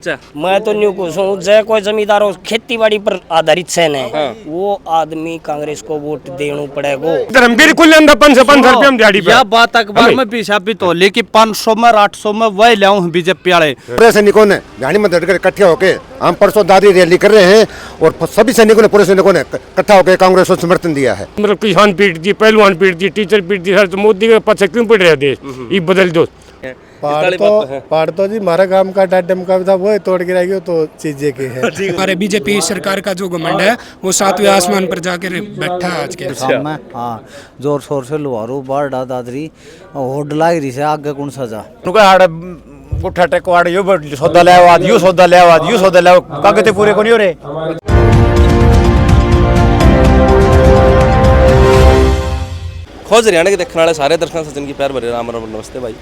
अच्छा, मैं तो न्यू खुश हूँ। जय कोई जमींदार हो, खेती बाड़ी पर आधारित सैन है, वो आदमी कांग्रेस को वोट देना पड़ेगा। हम बिल्कुल अंदर 500 रुपया हम दिहाड़ी पे यह बात अखबार में भी छापित हो लेकिन 500 में 800 में वही लाऊं बीजेपी वाले। पूरे सैनिकों ने गाड़ी में डटकर इकट्ठे होके हम परसों दादी रैली कर रहे हैं और सभी सैनिकों ने पूरे सैनिकों ने इकट्ठा होकर कांग्रेस को समर्थन दिया है। मतलब किसान पीट दी, पहलवान पीट दी, टीचर पीट दी, तो मोदी के पीछे क्यों पड़ रहे देश? ये बदल दो। पहाड़ तो जी हमारा काम का डाटम का था, वो तोड़ गिराएगी तो चीजें के है। हमारे बीजेपी सरकार का जो घमंड है वो सातवें आसमान पर जाकर बैठा है आज के सामने। हाँ, जोर शोर से लुहारू बाढ़ दादरी होड लाग रही से आगे कौन सजा पुट्ठा टेकवाड़ यो सौदा ले आवाज यू सौदा ले आवाज यू सौदा ले कागज पूरे को नहीं हो रहे। खोज हरियाणा के देखने वाले सारे दर्शकों सचिन की प्यार भरे राम राम नमस्ते भाई।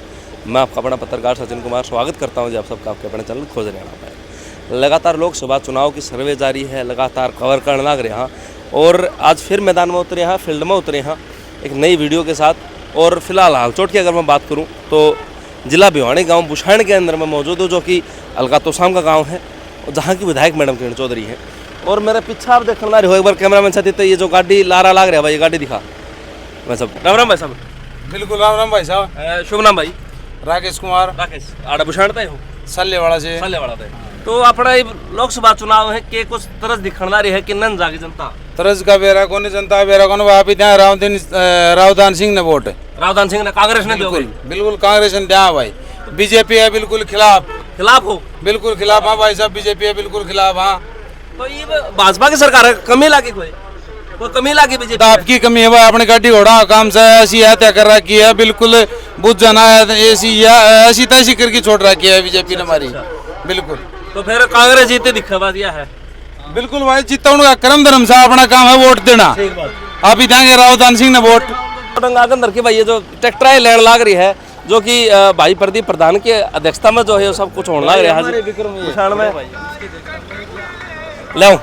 मैं आपका अपना पत्रकार सचिन कुमार स्वागत करता हूं जी आप सबका आपके अपने चैनल खोज हरियाणा पर। लगातार लोकसभा चुनाव की सर्वे जारी है, लगातार कवर करने लग रहे हैं और आज फिर मैदान में उतरे हैं, फील्ड में उतरे हैं एक नई वीडियो के साथ। और फिलहाल हालचोट की अगर मैं बात करूँ तो जिला भिवानी गाँव बुछाण के अंदर में मौजूद हूँ, जो कि अलका तोसाम का गाँव है, जहाँ की विधायक मैडम किरण चौधरी है। और मेरे पीछे आप देखने ला रहे हो, एक बार कैमरा मैन साथी, तो ये जो गाड़ी लारा लाग रहा है भाई, ये गाड़ी दिखा भाई साहब। राम राम भाई साहब। बिल्कुल राम राम भाई साहब। शुभ नाम भाई? राकेश कुमार। राकेश आड़ा बुछाणता हो सल्लेवाड़ा से। सल्लेवाड़ा से। तो अपना लोकसभा चुनाव है के कुछ तरस दिखण ला रही है कि नन जागी जनता तरस का बेरा कौन जनता बेरा कौन वापी दिया रावदान सिंह ने वोट। रावदान सिंह ने कांग्रेस ने बिल्कुल कांग्रेस ने दिया भाई। बीजेपी है बिल्कुल खिलाफ हो बिल्कुल खिलाफ। हाँ भाई साहब, बीजेपी है बिल्कुल खिलाफ। हाँ, तो ये भाजपा की सरकार है, कमी लागी कोई कमी लागी बीजेपी? आपकी कमी है भाई, अपने गाड़ी घोड़ा काम से ऐसी हत्या कर रखी है, बिल्कुल बुझ जाना है ऐसी तैसी करके छोड़ रखी है बीजेपी ने हमारी। बिल्कुल, तो फिर कांग्रेस जीते दिखा दिया है। बिल्कुल भाई, जीता उनका कर्म धर्म से अपना काम है वोट देना। आप ही देंगे रावदान सिंह ने वोट। के भाई ये जो ट्रैक्टर लैंड लाग रही है, जो कि भाई प्रदीप प्रधान की अध्यक्षता में जो है सब कुछ होने लग रहा है। ले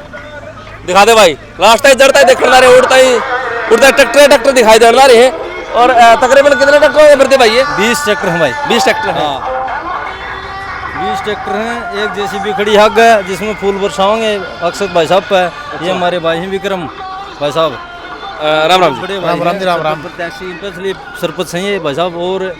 दिखा दे भाई, लास्ट टाइम जड़ता ही देखने रहे, उड़ता ट्रैक्टर दिखाई दे रहे हैं। और तकरीबन कितने ट्रैक्टर है प्रदीप भाई? ये 20 ट्रैक्टर हैं भाई। 20 ट्रैक्टर हैं। 20 ट्रैक्टर हैं। एक जेसीबी खड़ी हक है जिसमें फूल बरसाओगे अक्षत भाई साहब पे। ये हमारे भाई हैं विक्रम भाई साहब। राम राम राम प्रत्याशी सरपंच सही है भाई साहब। और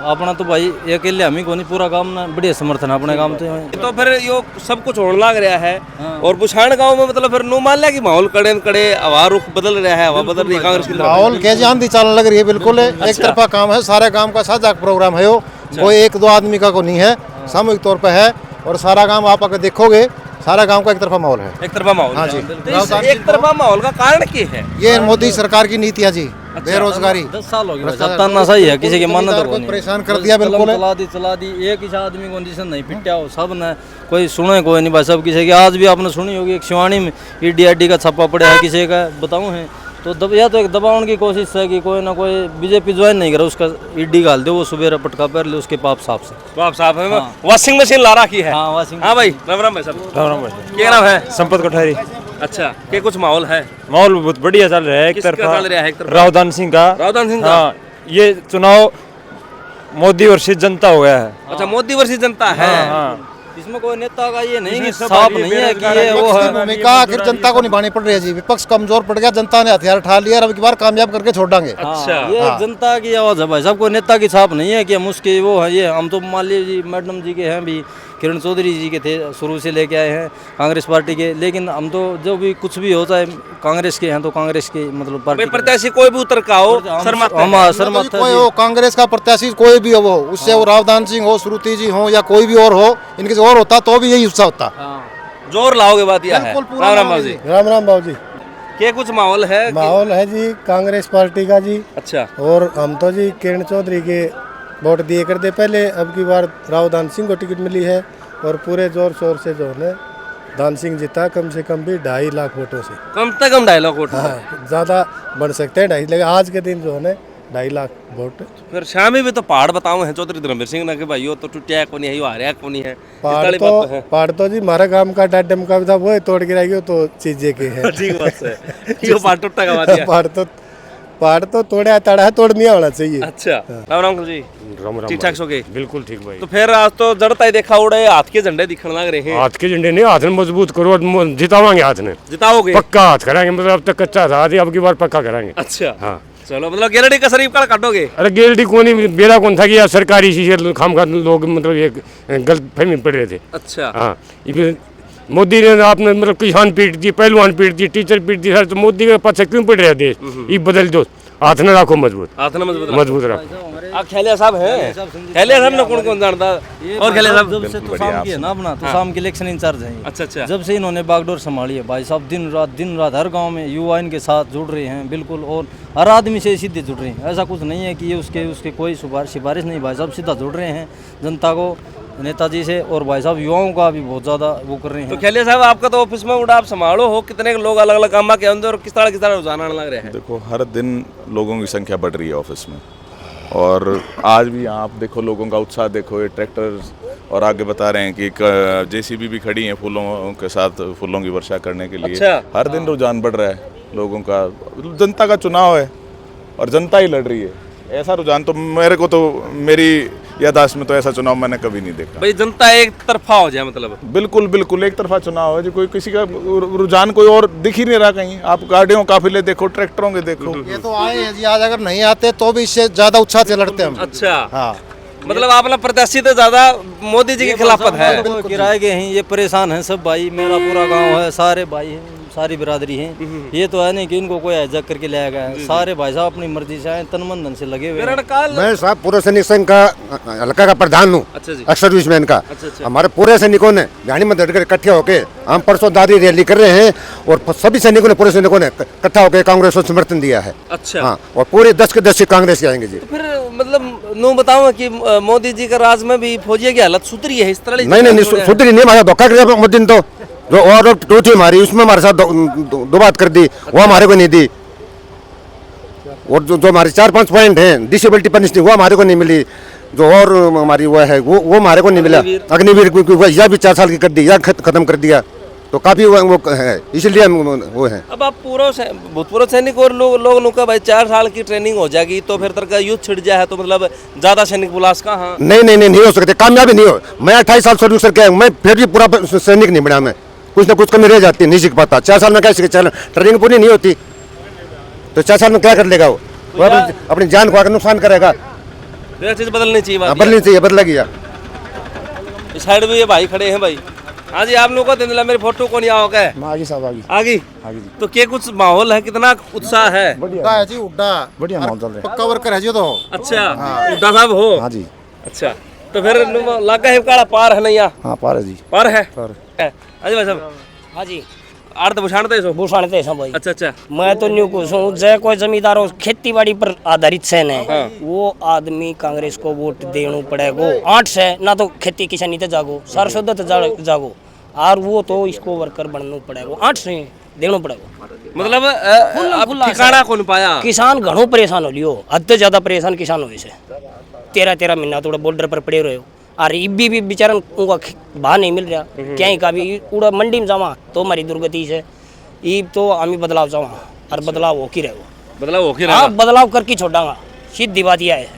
अपना तो भाई अकेले हम ही को नहीं, पूरा काम ना बढ़िया समर्थन है अपने काम तो फिर यो सब कुछ होने लग रहा है। और बुछाण गांव में मतलब फिर नो मान लिया कि माहौल कड़े हवा रुख बदल रहा है, हवा बदल रही है कांग्रेस की। माहौल कैसे आंधी चलने लग रही है, बिल्कुल एक तरफा काम है, सारे काम का साझा प्रोग्राम है। कोई एक दो आदमी का को नहीं है, सामूहिक तौर पर है। और सारा काम आप अगर देखोगे, सारा गांव का एक तरफा माहौल है। एक तरफा माहौल? हाँ जी। तो एक तरफा माहौल का कारण क्या है? ये मोदी सरकार की नीति है जी। बेरोजगारी 10 साल हो गए, सही है, किसी की मान्यता को परेशान कर दिया। बिल्कुल चला दी एक ही आदमी कंडीशन नहीं पिटिया हो, सब ने कोई सुने कोई नहीं भाई। सब किसी की आज भी आपने सुनी होगी, एक शिवानी में ईडी का छापा पड़ा है, किसी का बताऊं है तो या तो एक दबाने की कोशिश है कि कोई ना कोई बीजेपी ज्वाइन नहीं करे, उसका ईडी गाल दे, वो सुबह पटका पैर ले, उसके पाप साफ से पाप साफ है। वॉशिंग मशीन ला रखी है। हाँ, वॉशिंग। हाँ भाई, राम राम भाई साहब। राम राम भाई। क्या नाम है? संपत कोठारी। अच्छा, क्या कुछ माहौल है? माहौल बहुत बढ़िया चल रहा है। एक तरफा रावदान सिंह का। रावदान सिंह का? हाँ, ये चुनाव मोदी वर्सेस जनता हो गया है। अच्छा, मोदी वर्सेस जनता है। हाँ, इसमें कोई नेता का ये नहीं, साफ नहीं है कि ये वो है भूमिका आखिर जनता को निभानी पड़ रही है जी। विपक्ष कमजोर पड़ गया, जनता ने हथियार उठा लिया, अब की बार कामयाब करके छोड़ांगे। अच्छा, ये जनता की आवाज है भाई साहब, कोई नेता की छाप नहीं है कि हम उसके वो है। ये हम तो मान लीजिए जी मैडम जी के हैं भी, किरण चौधरी जी के थे, शुरू से लेके आए हैं कांग्रेस पार्टी के। लेकिन हम तो जो भी कुछ भी होता है कांग्रेस के हैं, तो कांग्रेस के मतलब पार्टी प्रत्याशी कोई भी उतर का हो, कोई हो, कांग्रेस का प्रत्याशी कोई भी हो, उससे वो रावदान सिंह हो, श्रुति जी हो, या कोई भी और हो, इनके और होता तो भी यही उत्साह होता। जोर लाओगे बात यह है। राम राम बाबू जी। राम राम बाबू जी। क्या कुछ माहौल है? माहौल है जी कांग्रेस पार्टी का जी। अच्छा, और हम तो जी किरण चौधरी के वोट दिए करते पहले, अब की बार रावदान सिंह को टिकट मिली है और पूरे जोर शोर से जो है दान सिंह जीता, कम से कम भी 2.5 लाख वोटों से। कम से कम 2.5 लाख वोट? हाँ, ज्यादा बढ़ सकते हैं 2.5, लेकिन आज के दिन जो है 2.5 लाख वोट। फिर शाम में भी तो पहाड़ बताओ है चौधरी धर्मवीर सिंह ने कि भाई यो तो टूटिया को नहीं है, हारिया को नहीं है। पहाड़ तो जी हमारा काम का डाटम का था, वो तोड़ गिराएगी तो चीजें के है। ठीक बात है। यो पहाड़ टूटा का बात है। पहाड़ तो पहाड़ तो तोड़ा तड़ा है, तोड़ नहीं होना चाहिए। अच्छा राम राम जी, राम राम ठीक ठाक सो गए? बिल्कुल ठीक भाई। तो फिर आज तो जड़ता ही देखा उड़े हाथ के झंडे दिखने लग रहे हैं। हाथ के झंडे नहीं, हाथ में मजबूत करो, जितावांगे हाथ ने, जिताओगे? पक्का हाथ कराएंगे, मतलब अब तक कच्चा था, अब की बार पक्का कराएंगे। अच्छा हाँ चलो, मतलब गेरडी का शरीफ का काटोगे? अरे गेरडी कौन ही बेरा कौन था कि यार सरकारी चीजें खाम खा लोग मतलब एक गलत फहमी पड़ रहे थे। अच्छा हाँ ये मोदी ने आपने मतलब किसान पीट दी, पहलवान पीट दी, टीचर पीट दी, सर तो मोदी के पाछे क्यों पड़ रहे देश? ये बदल दो, हाथ न रखो मजबूत, हाथ ना मजबूत रखो। आप खेलिया साहब हैं? खेलिया साहब ने कौन कौन जानता? और खेलिया साहब जब से तो शाम की है ना अपना, तो शाम के इलेक्शन इंचार्ज हैं। अच्छा अच्छा। जब से इन्होंने बागडोर संभाली है भाई साहब, दिन रात हर गांव में युवा इनके साथ जुड़ रहे हैं बिल्कुल, और हर आदमी से सीधे जुड़ रहे हैं। ऐसा कुछ नहीं है कि ये उसके कोई सिफारिश नहीं, भाई साहब सीधा जुड़ रहे हैं जनता को, नेताजी से, और भाई साहब युवाओं का भी बहुत ज़्यादा वो कर रहे हैं। तो खेलिया साहब आपका तो ऑफिस में उड़ा, आप संभालो हो, कितने लोग अलग अलग काम के अंदर और किस तरह रुझान आने लग रहे हैं? देखो हर दिन लोगों की संख्या बढ़ रही है ऑफिस में, और आज भी आप देखो लोगों का उत्साह देखो, ये ट्रैक्टर और आगे बता रहे हैं कि जेसीबी भी खड़ी है फूलों के साथ, फूलों की वर्षा करने के लिए। अच्छा। हर दिन रुझान बढ़ रहा है लोगों का, जनता का चुनाव है और जनता ही लड़ रही है। ऐसा रुझान तो मेरे को तो, मेरी याददाश्त में तो ऐसा चुनाव मैंने कभी नहीं देखा। भाई जनता एक तरफा हो जाए मतलब? बिल्कुल बिल्कुल एक तरफा चुनाव है जी, कोई किसी का रुझान कोई और दिख ही नहीं रहा कहीं। आप गाड़ियों काफिले देखो, ट्रैक्टरों के देखो। ये तो आए हैं जी, आज अगर नहीं आते तो भी इससे ज्यादा उत्साह से लड़ते हम। अच्छा हाँ मतलब आपने प्रत्याशी तो ज्यादा मोदी जी के खिलाफत है? किराए के हैं, ये परेशान हैं सब भाई, मेरा पूरा गांव है, सारे भाई हैं, सारी बिरादरी हैं। ये तो है नहीं कि इनको कोई हाईजैक करके लाया गया है, सारे भाई साहब अपनी मर्जी से आए, तन मन धन से लगे हुए हैं। मैं साहब पूरे सैनिक संघ का हल्का का प्रधान हूँ, अच्छा जी। एक्स सर्विसमैन का। अच्छा। हमारे पूरे सैनिकों ने गाड़ी में डटकर इकट्ठे होकर हम परसों दादी रैली कर रहे हैं, और सभी सैनिकों ने, पूरे सैनिकों ने इकट्ठा होकर कांग्रेस को समर्थन दिया है। अच्छा हाँ, और पूरे 10 के 10 कांग्रेस के आएंगे जी। तो फिर मतलब नू बताऊं कि मोदी जी का राज में भी फौजियों की हालत सुधरी है इस तरह? नहीं सुधरी नहीं, हमारा धोखा कर दिया मोदी ने, तो जो और टूटी हमारी उसमें हमारे साथ दो बात कर दी, वो हमारे को नहीं दी। और जो हमारे 4-5 पॉइंट हैं, डिसेबिलिटी पनिशमेंट, वो हमारे को नहीं मिली। जो और हमारी वो है वो हमारे को नहीं मिला। अग्निवीर यह भी 4 साल की कर दी, यह खत्म कर दिया, तो काफी वो है, इसलिए हम वो है। अब आप भूतपूर्व सैनिक और लोग का भाई 4 साल की ट्रेनिंग हो जाएगी तो फिर तक युद्ध छिड़ जाए है, तो मतलब ज्यादा सैनिक बुलास का? हाँ नहीं हो सकते, कामयाबी नहीं हो। मैं 28 साल सर्विस करके आया हूं, मैं फिर भी पूरा सैनिक नहीं बना। मैं कुछ ना कुछ कमी रह जाती है, नहीं सीख पाता। 4 साल में कैसे ट्रेनिंग पूरी नहीं होती, तो 4 साल में क्या कर लेगा वो अपनी जान को आकर नुकसान करेगा। चीज बदलनी चाहिए, बदलनी चाहिए, बदला गया। इस साइड में ये भाई खड़े हैं भाई। हाँ जी, आप लोगों को दिन मेरी फोटो को नहीं आओगे? आगे साहब आगे तो क्या कुछ माहौल है, कितना उत्साह है? उड्डा है जी, उड्डा बढ़िया माहौल चल रहा है, पक्का वर्कर है जी तो। अच्छा उड्डा साहब हो? हाँ जी। अच्छा तो फिर लगा है काला पार है नहीं? हाँ पार है जी, पार है। अजय भाई साहब, हाँ जी, आड़ तो भूषाणते सो? भूषणते हैं भाई। अच्छा। मैं तो न्यू कुछ हूँ, जय कोई जमींदार हो, खेती बाड़ी पर आधारित सैन है, वो आदमी कांग्रेस को वोट देना पड़ेगा। 8 से ना तो खेती किसानी तो जागो, सरसों तो जागो, और वो तो इसको वर्कर बनना पड़ेगा। 8 से देना पड़ेगा, मतलब ठिकाना कौन पाया? किसान घणो परेशान हो लियो, हद से ज्यादा परेशान किसान हो से। 13 महीना थोड़ा बॉर्डर पर पड़े रहे हो, और इब्बी भी बेचारा उनका भाव नहीं मिल रहा कहीं का भी। पूरा मंडी में जावा तो हमारी दुर्गति से ईब तो हमें बदलाव जावा, और बदलाव हो की रहे, हाँ बदलाव करके छोड़ांगा, सीधी बात यह है।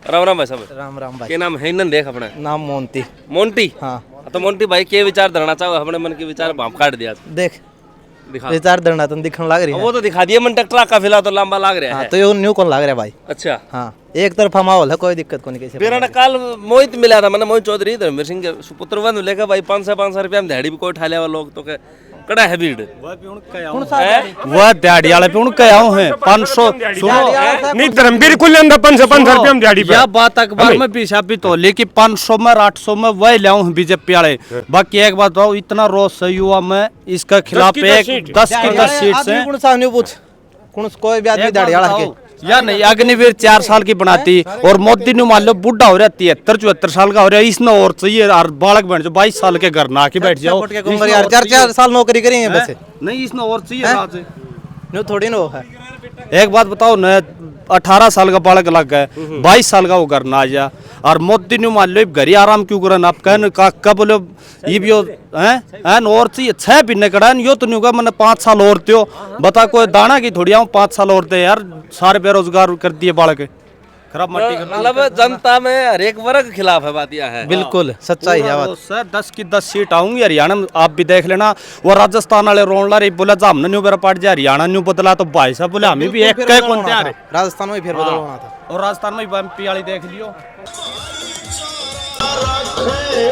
राम राम भाई साहब। राम भाई। क्या नाम है? इन्हन देख अपने नाम मोंटी। मोंटी? हाँ। तो मोंटी भाई के विचार धरना चाहो? अपने मन के विचार भाप काट दिया, देख दिखा। विचार धरना तो दिखने लग रही है। वो तो दिखा दिया मन, ट्रैक्टर का फिलहाल तो लंबा लग रहा है। तो ये न्यू कौन लग रहा है भाई? अच्छा हाँ, एक तरफा माहौल है, कोई दिक्कत नहीं। कैसे फिर काल मोहित मिला था, मैंने मोहित चौधरी धर्मवीर सिंह के सुपुत्र वन लेकर भाई 500 रुपया में दिहाड़ी भी कोई उठा लिया लोग, तो कड़ा है भीड़। वह दिहाड़ी वाले पे उनके आओ हैं 500। सुनो नहीं धर्मवीर कुल 500 रुपया में दिहाड़ी पे। यह बात अखबार में भी छापी तो, लेकिन 500 में 800 में वही ले आऊं बीजेपी वाले। बाकी एक बात बताओ, इतना रोष है युवा में इसके खिलाफ, 10 की 10 सीट से कोई भी आदमी दिहाड़ी वाला के या नहीं। अग्निवीर 4 साल की बनाती, और मोदी ने मान लो बुढ़ा हो रहा 73-74 साल का हो रहा है, इसने और चाहिए। और बालक बन जो 22 साल के घर ना के बैठ जाओ, 4 साल नौकरी करी है वैसे। नहीं इसने और चाहिए थोड़ी ना है। एक बात बताओ न, 18 साल का बालक लग गए, 22 साल का वो घर ना आ जा। और मोदी ने मान लो घर ही आराम क्यों करन, आप कहन का बोलो ये भी हैं और चाहिए 6 महीने कड़ा यो तो नहीं होगा, मैंने 5 साल और त्यो बता कोई दाना की थोड़ी आऊँ 5 साल और थे यार, सारे बेरोजगार कर दिए बालक खराब मट्टी कर। मतलब जनता में हर एक वर्ग के खिलाफ है, बात यह है। बिल्कुल सच्चाई है बात सर। 10 की 10 सीट आऊंगी हरियाणा में, आप भी देख लेना। वो राजस्थान वाले रोन ला रहे बोला जा हमने न्यू बेरा पार्ट जा हरियाणा न्यू बदला, तो भाई साहब बोले हमें भी एक कई कौन थे राजस्थान में फिर बदल होना था, और राजस्थान में एमपी वाली देख लियो।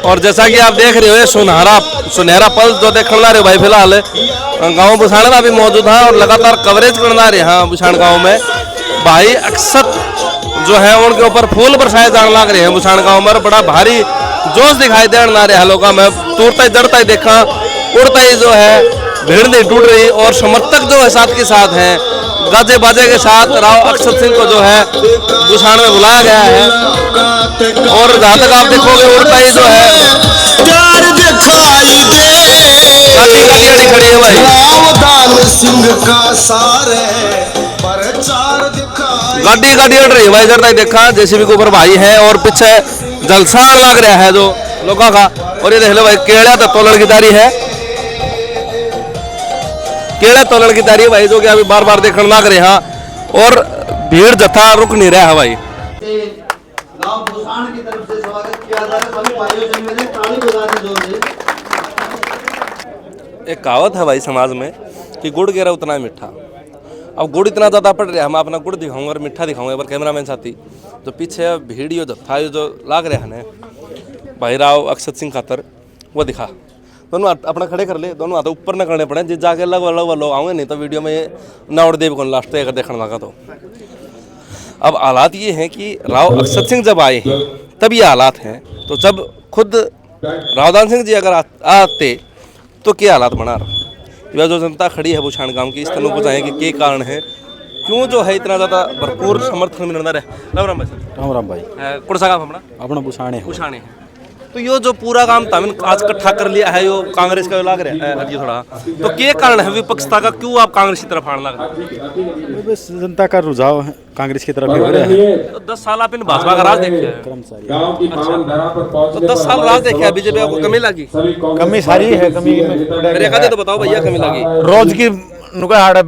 और जैसा कि आप देख रहे हो ये सुनहरा पल जो देखने ला रहे हो भाई, फिलहाल गाँव बुसाण में भी मौजूद है और लगातार कवरेज करना रहे हैं बुसाण गाँव में। भाई अक्सर जो है उनके ऊपर फूल बरसाए जाने लग रहे हैं बुसाण गाँव में, बड़ा भारी जोश दिखाई देने ला रहा है लोगों में। टूटता ही जड़ता ही देखा, उड़ता ही जो है भीड़ नहीं टूट रही, और समर्थक जो है साथ के साथ हैं, गाजे बाजे के साथ राव अक्षत सिंह को जो है बुसाण में बुलाया गया है। और जहाँ तक आप देखोगे उड़ता ही जो है गाड़ी खड़ी है भाई, गाड़ी उड़ रही है भाई, जड़ता ही देखा जेसीबी के ऊपर भाई है, और पीछे जलसाण लग रहा है जो लोगों का। और ये देख लो भाई केड़ा तो तोलन की तारी है, केड़ा तोलन की तारी है भाई, जो कि अभी बार बार देखने लग रहे हैं, और भीड़ जत्था रुक नहीं रहा है भाई। एक कहावत है भाई समाज में कि गुड़ गेरा उतना मीठा। अब गुड़ इतना ज़्यादा पड़ रहा है, हम अपना गुड़ दिखाऊंगे और मीठा दिखाऊंगे, पर कैमरामैन साथी जो पीछे भीड़ जत्था जो लाग रहा है भाई राव अक्षत सिंह खातर, वो दिखा। दोनों अपना खड़े कर ले, दोनों हाथ ऊपर न करने पड़े, जिस जाके अलग अलग लोग आऊँगे, नहीं तो वीडियो में नाउड़ देव को लास्ट अगर देखने लगा तो। अब हालात ये हैं कि राव अक्षत सिंह जब आए हैं तब ये हालात हैं, तो जब खुद रावदान सिंह जी अगर आते तो क्या हालात बना रहा। यह जो जनता खड़ी है बुसाण गांव की, इस तरह पूछाएं कि क्या कारण है, क्यों जो है इतना ज़्यादा भरपूर समर्थन मिल रहा है। राम राम भाई कौन सा काम अपना बुसाणे है। तो यो जो पूरा काम था आज इकट्ठा कर लिया है, यो कांग्रेस का लाग रहा है थोड़ा, तो क्या कारण है विपक्षता का, क्यों आप कांग्रेस की तरफ आने लग रहे हैं? बस जनता का रुझाव कांग्रेस की तरफ हो रहा है। तो 10 साल आप इन भाजपा का राज देखे हैं। तो 10 साल राज देखे हैं, बीजेपी को कमी लगी? कमी सारी है, कमी मेरे तो बताओ भैया कमी लगी। रोज की नुका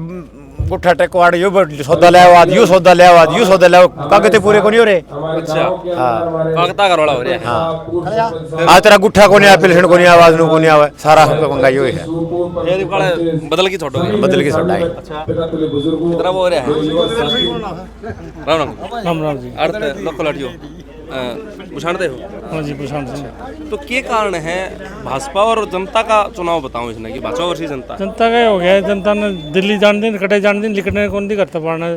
गुट्ठा टेकवाड़ यो सौदा ले आवाज यू सौदा ले आवाज यू सौदा ले कागते पूरे को नहीं हो रहे। अच्छा हां कागता का रोड़ा हो रहा है। हां आ तेरा गुट्ठा को नहीं आ, पेंशन को नहीं आवाज नु को नहीं आवे, सारा हमका पंगाई होई है। ये बदल की छोड़ोगे? बदल की छोड़ा है। अच्छा कितना वो हो रहा है? राम जी अर्थ लोकल हटियो बुसाणते हो? हाँ जी बुसाण से। तो क्या कारण है भाजपा और जनता का चुनाव बताऊं इसने कि भाजपा वर्सेस जनता? जनता का हो गया, जनता ने दिल्ली जान दिन कटे जान दिन लिखने कौन नहीं करता पड़ना,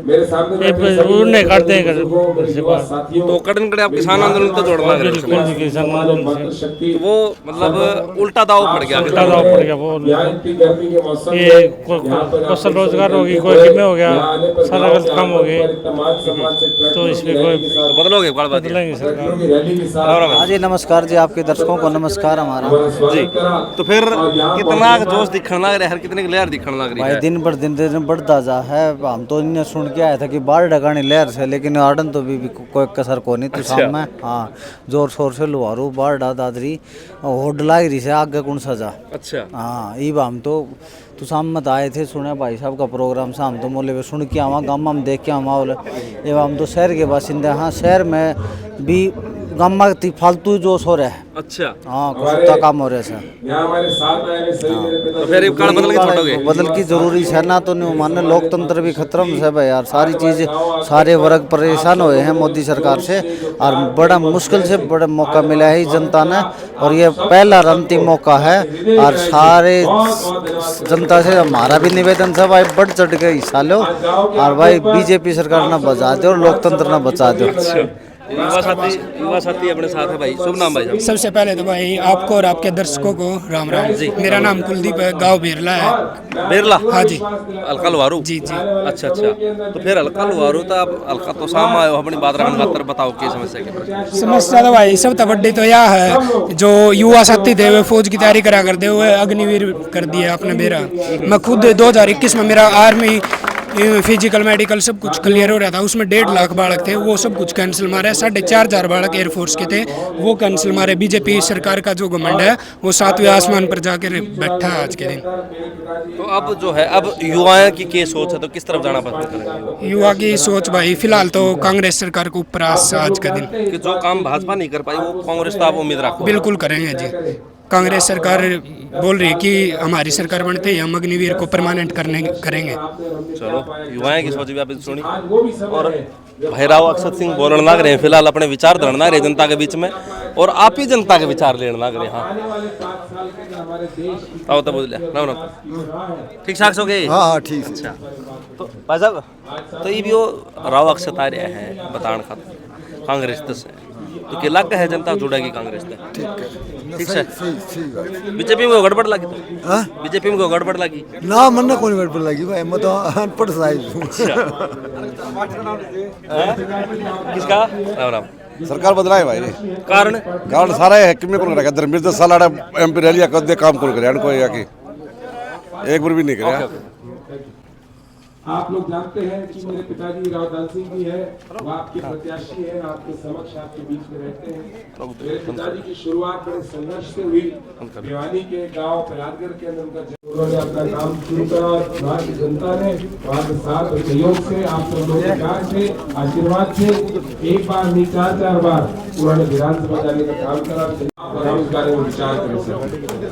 उन्हें काटते हैं तो कटन कटे आप किसान आंदोलन तो जोड़ना है। बिल्कुल किसान आंदोलन से तो वो मतलब उल्टा दाव पड़ गया, उल्टा दाव पड़ गया। वो ये कौशल रोजगार होगी, कोई किमें हो गया, सारा गलत काम हो गए, तो इसमें कोई बदलोगे? बदलेंगे सरकार। हाँ जी नमस्कार जी, आपके दर्शकों को नमस्कार हमारा जी। तो फिर कितना जोश दिखने लग रहा है, कितने की लहर दिखने लग रही है? भाई दिन बढ़ता जा है। हम तो इन्हें सुन के आया था कि बाढ़ ढकानी लहर से, लेकिन आड़न तो भी कोई कसर को नहीं। तो सामने हाँ जोर शोर से लुहारू बाढ़ दादरी होड लाग रही से आगे कौन सजा। अच्छा हाँ ईब हम तो शाम में आए थे, सुने भाई साहब का प्रोग्राम से, हम तो मोले पे सुन के आवा, गाँव में देख के आवा एवं हम तो शहर के बासिंदे। हाँ शहर में भी गाँव में फालतू जोश हो रहा है। अच्छा हाँ कुछ काम हो रहा है। तो फिर बदल के छोड़ोगे? बदल की जरूरी है ना, तो नहीं माने लोकतंत्र भी खतरा में है भाई यार। सारी चीज़ सारे वर्ग परेशान हुए हैं मोदी सरकार से, और बड़ा मुश्किल से बड़ा मौका मिला है जनता ने, और ये पहला अंतिम मौका है। और सारे जनता से हमारा भी निवेदन है भाई बढ़ चढ़ के हिस्सा लो, और भाई बीजेपी सरकार ना बचा दो और लोकतंत्र ना बचा दो। युवा साथी अपने साथ है भाई। शुभ नाम भाई? सबसे पहले तो भाई आपको और आपके दर्शकों को राम राम जी। मेरा नाम कुलदीप है, गांव बेरला है। बेरला? हाँ जी। अलका लुहारू? जी जी। अच्छा अच्छा, तो फिर अलका लुहारू तो आप अलका तो साम आए हो अपनी बात रखने खातर, बताओ क्या समस्या के? समस्या तो भाई सब बड़ी तो यह है, जो युवा साथी थे वे फौज की तैयारी करा करते हुए अग्निवीर कर दिया आपने बेरा। मैं खुद 2021 में मेरा आर्मी फिजिकल मेडिकल सब कुछ क्लियर हो रहा था। उसमें 1.5 लाख बालक थे, वो सब कुछ कैंसिल मारे। 4,500 बालक एयरफोर्स के थे, वो कैंसिल मारे। बीजेपी सरकार का जो घमंड है वो 7वें आसमान पर जाकर बैठा है आज के दिन। तो अब जो है, अब युवाओं की सोच है तो किस तरफ जाना पसंद करेंगे? युवा की सोच भाई फिलहाल तो कांग्रेस सरकार को ऊपर आज का दिन, कि जो काम भाजपा नहीं कर पाई वो कांग्रेस तो आप उम्मीद रखो? बिल्कुल करेंगे जी। कांग्रेस सरकार बोल रही है कि हमारी सरकार बनते ही हम अग्निवीर को परमानेंट करेंगे। चलो, युवाओं की सोच भी आप सुनी। और भैराव अक्षत सिंह बोलने लग रहे हैं, फिलहाल अपने विचार धरना रहे जनता के बीच में, और आप ही जनता के विचार लेने लग रहे हैं। हाँ तो बोल ठीक ठाक सो गए? हाँ ठीक। अच्छा, तो भाई साहब, तो ये भी वो राव अक्षत आ रहे हैं बतान खातर कांग्रेस से, तो क्या लग है जनता जुड़ेगी कांग्रेस से? ठीक है, बीजेपी में गड़बड़ लगी? तो बीजेपी में गड़बड़ लगी ना, मन कोई गड़बड़ लगी भाई, मैं तो अनपढ़ किसका? राम राम। सरकार बदलाए भाई। कारण सारा है कि को रखा धर्मेंद्र साल एमपी रैली कर दे काम कर करे कोई आके एक बार भी नहीं करे। आप लोग जानते हैं कि मेरे पिताजी राव दान सिंह जी है, वो आपके प्रत्याशी है, आपके समक्ष आपके बीच में रहते हैं। मेरे पिताजी की शुरुआत बड़े संघर्ष से हुई। भिवानी के गांव परागढ़ के अंदर उन्होंने अपना काम शुरू करा और वहाँ की जनता ने वहाँ के साथ सहयोग से, आप सब लोगों के प्यार से, आशीर्वाद से, एक बार नहीं 4 बार उन्होंने विधानसभा जाने का काम करा और हम इस बारे में विचार कर सकते।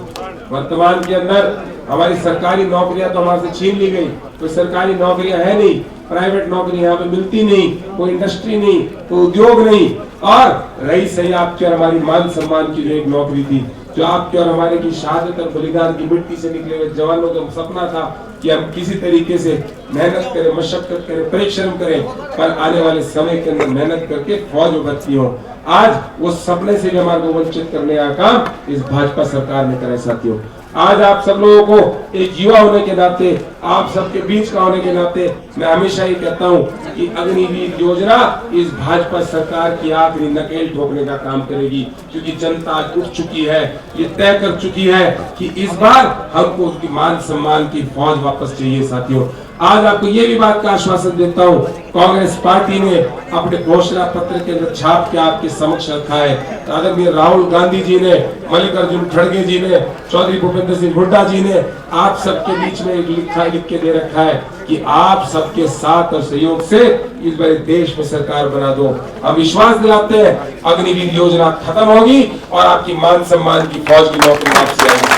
वर्तमान के अंदर हमारी सरकारी नौकरियां तो हमारे से छीन ली गई, कोई सरकारी नौकरियां है नहीं, प्राइवेट नौकरी यहाँ पे मिलती नहीं, कोई इंडस्ट्री नहीं, कोई उद्योग नहीं, और रही सही आपकी और हमारी मान सम्मान की जो एक नौकरी थी, जो आपके और हमारे की शहादत और बलिदान की मिट्टी से निकले हुए जवानों का सपना था कि हम किसी तरीके से मेहनत करें, मशक्कत करें, परिश्रम करें, पर आने वाले समय के अंदर मेहनत करके फौज में भर्ती हो। आज वो सपने से भी हमारे को वंचित करने का काम इस भाजपा सरकार ने करा। साथियों, आज आप सब लोगों को एक युवा होने के नाते, आप सबके बीच का होने के नाते मैं हमेशा ही कहता हूं कि अग्निवीर योजना इस भाजपा सरकार की आखिरी नकेल ठोकने का काम करेगी, क्योंकि जनता आज उठ चुकी है, ये तय कर चुकी है कि इस बार हमको उसकी मान सम्मान की फौज वापस चाहिए। साथियों, आज आपको ये भी बात का आश्वासन देता हूँ, कांग्रेस पार्टी ने अपने घोषणा पत्र के अंदर छाप के आपके समक्ष रखा है। आदरणीय राहुल गांधी जी ने, मल्लिकार्जुन खड़गे जी ने, चौधरी भूपेंद्र सिंह हुड्डा जी ने आप सबके बीच में लिख के दे रखा है कि आप सबके साथ और सहयोग से इस बड़े देश में सरकार बना दो। हम विश्वास दिलाते हैं अग्निवीर योजना खत्म होगी और आपकी मान सम्मान की फौज की नौकरी वापसी आएगी।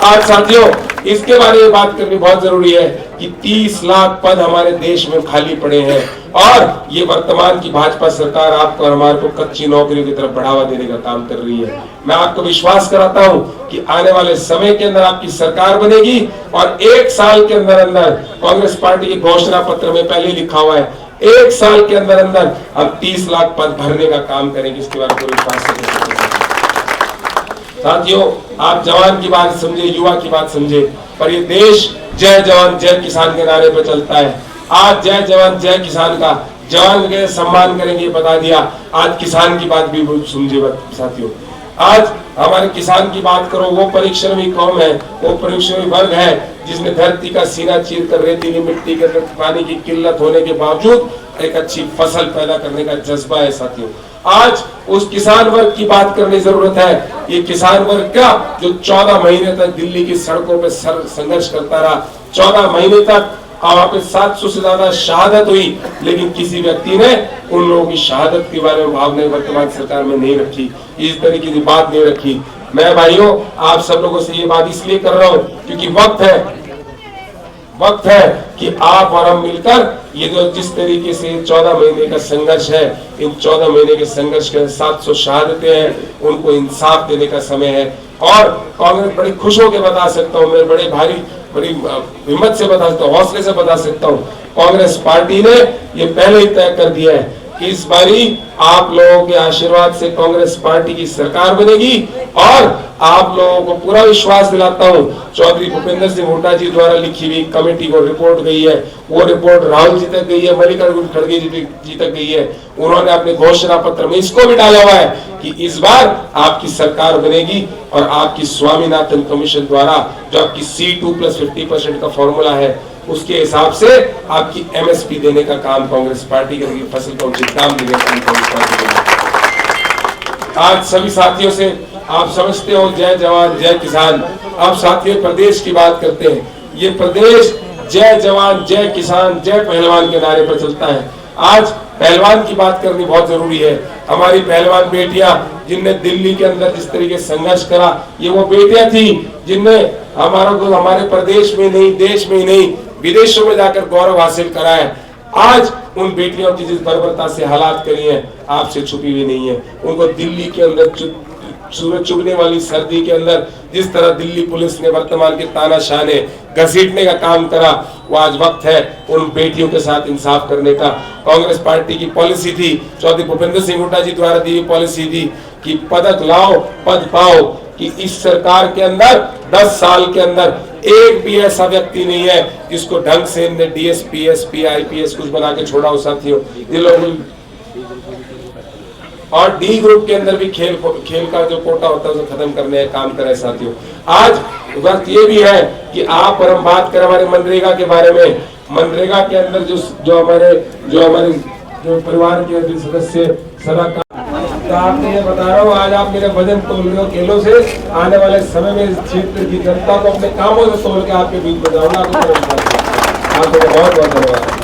आज साथियों, इसके बारे में बात करनी बहुत जरूरी है कि 30 लाख पद हमारे देश में खाली पड़े हैं और ये वर्तमान की भाजपा सरकार आपको और हमारे को कच्ची नौकरियों की तरफ बढ़ावा देने का काम कर रही है। मैं आपको विश्वास कराता हूं कि आने वाले समय के अंदर आपकी सरकार बनेगी और 1 साल के अंदर अंदर, कांग्रेस पार्टी के घोषणा पत्र में पहले लिखा हुआ है, 1 साल के अंदर अंदर हम 30 लाख पद भरने का काम करेंगे। इसके बारे में विश्वास। साथियों, आप जवान की बात समझे, युवा की बात समझे, पर ये देश जय जवान जय किसान के नारे पर चलता है। आज जय जवान जय किसान का, जवान के सम्मान करेंगे बता दिया, आज किसान की बात भी समझे। साथियों, आज हमारे किसान की बात करो, वो परिश्रमी कौम है, वो परिश्रमी वर्ग है जिसने धरती का सीना चीर कर रेतीली मिट्टी के अंदर पानी की किल्लत होने के बावजूद एक अच्छी फसल पैदा करने का जज्बा है। साथियों, आज उस किसान वर्ग की बात करने जरूरत है। ये किसान वर्ग का जो 14 महीने तक दिल्ली की सड़कों पे संघर्ष करता रहा, 14 महीने तक वहां पे 700 से ज्यादा शहादत हुई, लेकिन किसी व्यक्ति ने उन लोगों की शहादत के बारे में भावना वर्तमान सरकार में नहीं रखी, इस तरीके की बात नहीं रखी। मैं भाइयों आप सब लोगों से ये बात इसलिए कर रहा हूँ क्योंकि वक्त है कि आप और हम मिलकर ये जो जिस तरीके से 14 महीने का संघर्ष है, इन 14 महीने के संघर्ष के 700 शहादतें हैं, उनको इंसाफ देने का समय है। और कांग्रेस बड़ी खुश होकर बता सकता हूँ, मैं बड़ी हिम्मत से बता सकता हूँ, हौसले से बता सकता हूँ, कांग्रेस पार्टी ने ये पहले ही तय कर दिया है कि इस बारी आप लोगों के आशीर्वाद से कांग्रेस पार्टी की सरकार बनेगी। और आप लोगों को पूरा विश्वास दिलाता हूं, चौधरी भूपेंद्र सिंह हुड्डा जी द्वारा लिखी हुई कमेटी को रिपोर्ट गई है, वो रिपोर्ट राहुल जी तक गई है, मल्लिकार्जुन खड़गे जी तक गई है। उन्होंने अपने घोषणा पत्र में इसको भी डाला हुआ है कि इस बार आपकी सरकार बनेगी और आपकी स्वामीनाथन कमीशन द्वारा जो आपकी C2+50% का फॉर्मूला है, उसके हिसाब से आपकी MSP देने का काम कांग्रेस पार्टी करेगी, फसल का उचित दाम देने का काम कांग्रेस पार्टी करेगी। आज सभी साथियों से आप समझते हो जय जवान जय किसान, आप साथियों प्रदेश की बात करते हैं, ये प्रदेश जय जवान जय किसान जय पहलवान के नारे पर चलता है। आज पहलवान की बात करनी बहुत जरूरी है। हमारी पहलवान बेटियां जिनने दिल्ली के अंदर जिस तरीके से संघर्ष करा, ये वो बेटियां थी जिनने हमारे प्रदेश में नहीं, देश में ही नहीं, विदेशों में जाकर गौरव हासिल करा है। आज उन बेटियों की जिस बर्बरता से हालात करी हैं आपसे छुपी हुई नहीं है। उनको दिल्ली के अंदर सूरज चुभने वाली सर्दी के अंदर जिस तरह दिल्ली पुलिस ने वर्तमान के तानाशाह ने घसीटने का काम करा, वो आज वक्त है उन बेटियों के साथ इंसाफ करने का। कांग्रेस पार्टी की पॉलिसी थी, चौधरी भूपेंद्र सिंह हुड्डा जी द्वारा दी पॉलिसी थी कि पदक लाओ पद पाओ, कि इस सरकार के अंदर 10 साल के अंदर एक भी ऐसा व्यक्ति नहीं है जिसको ढंग से DSP SP IPS कुछ बना के छोड़ा हो साथियों। ये लोग और D ग्रुप के अंदर भी खेल का जो कोटा होता है उसे खत्म करने का काम करे साथियों। आज वक्त ये भी है कि आप और हम बात करें हमारे मनरेगा के बारे में। मनरेगा के अंदर जो हमारे परिवार के सदस्य सदा तो आपने ये बता रहा हूँ, आज आप मेरे वजन तोल रहे हो केलों से, आने वाले समय में इस क्षेत्र की जनता को अपने कामों से तोल के आपके बीच में जाऊंगा। आपको बहुत बहुत धन्यवाद।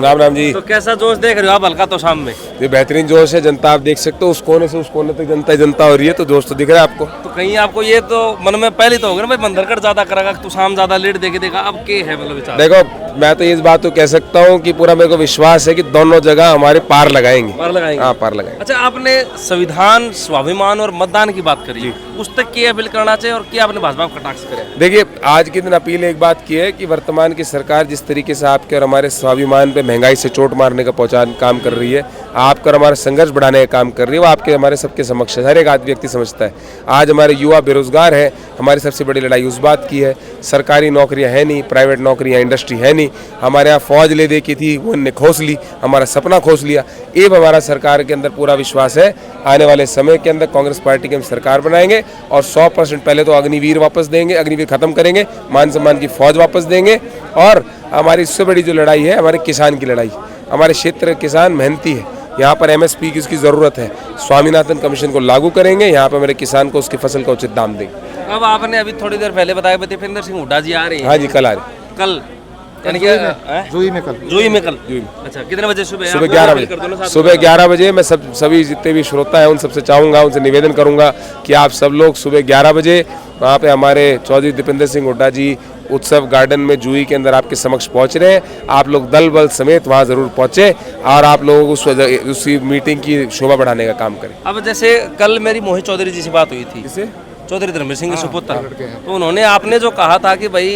राम राम जी। तो कैसा जोश देख रहे हो आप हल्का तो शाम में? ये बेहतरीन जोश है, जनता आप देख सकते हो, उस कोने से उस कोने तक जनता जनता हो रही है, तो जोश तो दिख रहा है आपको। तो कहीं आपको ये तो मन में पहले तो होगा ना भाई मंदरगढ़ ज्यादा करेगा तो शाम ज्यादा लेट देगा, अब क्या है मतलब विचार? देखो मैं तो इस बात को कह सकता हूँ कि पूरा मेरे को विश्वास है कि दोनों जगह हमारे पार लगाएंगे। हाँ पार लगाएंगे। अच्छा, आपने संविधान, स्वाभिमान और मतदान की बात करी, उस तक क्या अपील करना चाहिए और क्या आपने भाजपा को कटाक्ष करे? देखिए आज के दिन अपील एक बात की है कि वर्तमान की सरकार जिस तरीके से आपके और हमारे स्वाभिमान पे महंगाई से चोट मारने का काम कर रही है, आपका और हमारा संघर्ष बढ़ाने का काम कर रही है, वो आपके हमारे सबके समक्ष है, हर एक व्यक्ति समझता है। आज हमारे युवा बेरोजगार है, हमारी सबसे बड़ी लड़ाई उस बात की है। सरकारी नौकरियां है नहीं, प्राइवेट नौकरियां, इंडस्ट्री है नहीं। हमारे यहाँ फौज ले दे की थी, वो खोस ली, हमारा सपना खोस लिया। अब हमारा सरकार के अंदर पूरा विश्वास है, आने वाले समय के अंदर कांग्रेस पार्टी की हम सरकार बनाएंगे और 100% पहले तो अग्निवीर वापस देंगे, अग्निवीर खत्म करेंगे, मान सम्मान की फौज वापस देंगे। और हमारी इससे बड़ी जो लड़ाई है हमारे किसान की लड़ाई। हमारे क्षेत्र किसान मेहनती है, यहाँ पर MSP की उसकी ज़रूरत है। स्वामीनाथन कमीशन को लागू करेंगे, यहाँ पर मेरे किसान को उसकी फसल का उचित दाम देंगे। अब आपने अभी थोड़ी देर पहले बताया भूपेंद्र सिंह हुड्डा जी आ रहे हैं। हाँ जी, कल आ रहे। कल यानी कि जुई में कल। अच्छा, कितने बजे सुबह? सुबह 11 बजे। सुबह 11 बजे मैं सभी जितने भी श्रोता हैं उन सबसे चाहूँगा, उनसे निवेदन करूँगा कि आप सब लोग सुबह 11 बजे वहाँ पे हमारे चौधरी भूपेंद्र सिंह हुड्डा जी उत्सव गार्डन में जुई के अंदर आपके समक्ष पहुँच रहे हैं। आप लोग दल बल समेत वहाँ ज़रूर पहुँचे और आप लोग उसी मीटिंग की शोभा बढ़ाने का काम करें। अब जैसे कल मेरी मोहित चौधरी जी से बात हुई थी, चौधरी धर्मवीर सिंह के सुपुत्र, तो उन्होंने आपने जो कहा था कि भाई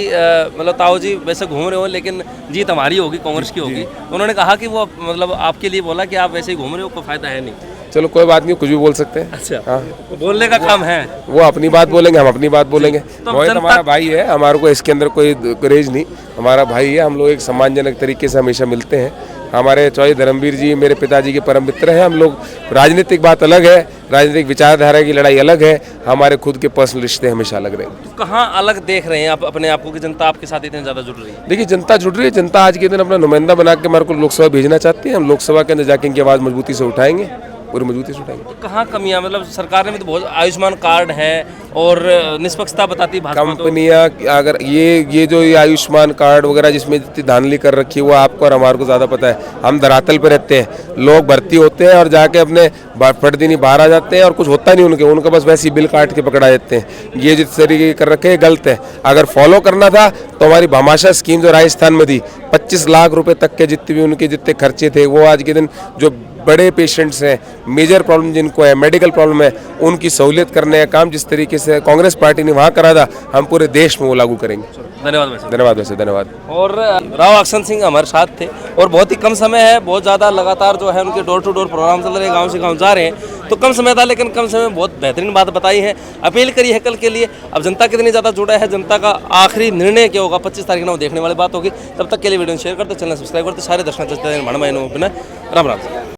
मतलब ताऊ जी वैसे घूम रहे हो लेकिन जीत हमारी होगी, कांग्रेस की होगी, तो उन्होंने कहा कि वो मतलब आपके लिए बोला कि आप वैसे ही घूम रहे हो, कोई फायदा है नहीं। चलो कोई बात नहीं, कुछ भी बोल सकते हैं। अच्छा, हाँ, बोलने का काम है, वो अपनी बात बोलेंगे, हम अपनी बात बोलेंगे। मोहित हमारा भाई है, हमारे को इसके अंदर कोई रेज नहीं, हमारा भाई है। हम लोग एक सम्मानजनक तरीके से हमेशा मिलते हैं। हमारे चौधरी धर्मवीर जी मेरे पिताजी के परम मित्र हैं। हम लोग राजनीतिक बात अलग है, राजनीतिक विचारधारा की लड़ाई अलग है, हमारे खुद के पर्सनल रिश्ते हमेशा अलग रहे। तो कहाँ अलग देख रहे हैं आप अपने आप को कि जनता आपके साथ इतनी ज़्यादा जुड़ रही है? देखिए जनता जुड़ रही है, जनता आज के दिन अपना नुमाइंदा बना के हमारे को लोकसभा भेजना चाहती है। हम लोकसभा के अंदर जाके इनकी आवाज़ मजबूती से उठाएंगे, पूरी मजबूती से उठाएंगे। तो कहाँ कमियाँ, मतलब सरकार ने भी तो बहुत आयुष्मान कार्ड है और निष्पक्षता बताती भाजपा कंपनियाँ अगर ये जो आयुष्मान कार्ड वगैरह जिसमें जितनी धांधली कर रखी है वो आपको और हमारे को ज़्यादा पता है। हम धरातल पर रहते हैं, लोग भर्ती होते हैं और जाके अपने फटदीनी बाहर आ जाते हैं और कुछ होता नहीं उनका बस वैसे ही बिल काट के पकड़ा देते हैं। ये जिस तरीके कर रखे हैं गलत है। अगर फॉलो करना था तो हमारी भामाशाह स्कीम जो राजस्थान में थी 25 लाख रुपए तक के जितने खर्चे थे वो आज के दिन जो बड़े पेशेंट्स हैं, मेजर प्रॉब्लम जिनको है, मेडिकल प्रॉब्लम है, उनकी सहूलियत करने का काम जिस तरीके से कांग्रेस पार्टी ने वहाँ करा था हम पूरे देश में वो लागू करेंगे। धन्यवाद वैसे धन्यवाद। और राव अक्षन सिंह हमारे साथ थे और बहुत ही कम समय है, बहुत ज़्यादा लगातार जो है उनके डोर टू डोर प्रोग्राम चल रहे हैं, गांव से गांव जा रहे हैं। तो कम समय था लेकिन कम समय में बहुत बेहतरीन बात बताई है, अपील करी है कल के लिए। अब जनता कितनी ज़्यादा जुड़ा है, जनता का आखिरी निर्णय क्या होगा 25 तारीख को देखने वाली बात होगी। तब तक के लिए वीडियो शेयर करते, चैनल सब्सक्राइब करते, सारे दर्शक राम राम।